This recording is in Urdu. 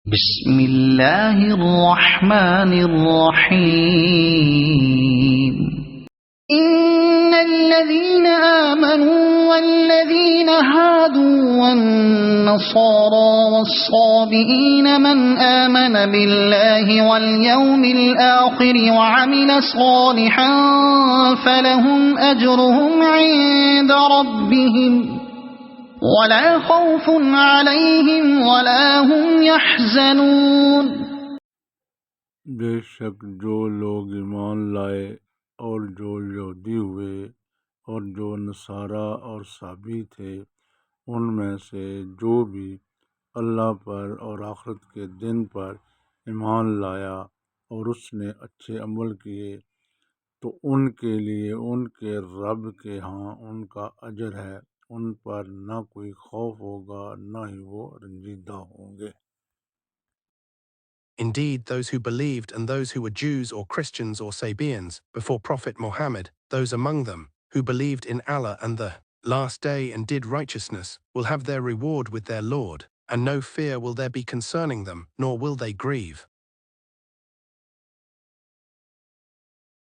بسم اللہ الرحمن الرحیم ان الذين آمنوا والذين هادوا والنصارى والصابئين من آمن بالله واليوم الآخر وعمل صالحا فلهم أجرهم عند ربهم ولا خوف عليهم ولا هم يحزنون۔ بے شک جو لوگ ایمان لائے اور جو یہودی ہوئے اور جو نصارہ اور صابی تھے، ان میں سے جو بھی اللہ پر اور آخرت کے دن پر ایمان لایا اور اس نے اچھے عمل کیے تو ان کے لیے ان کے رب کے ہاں ان کا اجر ہے، ان پر نہ کوئی خوف ہوگا نہ ہی وہ رنجیدہ ہوں گے۔ Indeed, those who believed and those who were Jews or Christians or Sabeans before Prophet Muhammad, those among them who believed in Allah and the Last Day and did righteousness, will have their reward with their Lord, and no fear will there be concerning them, nor will they grieve.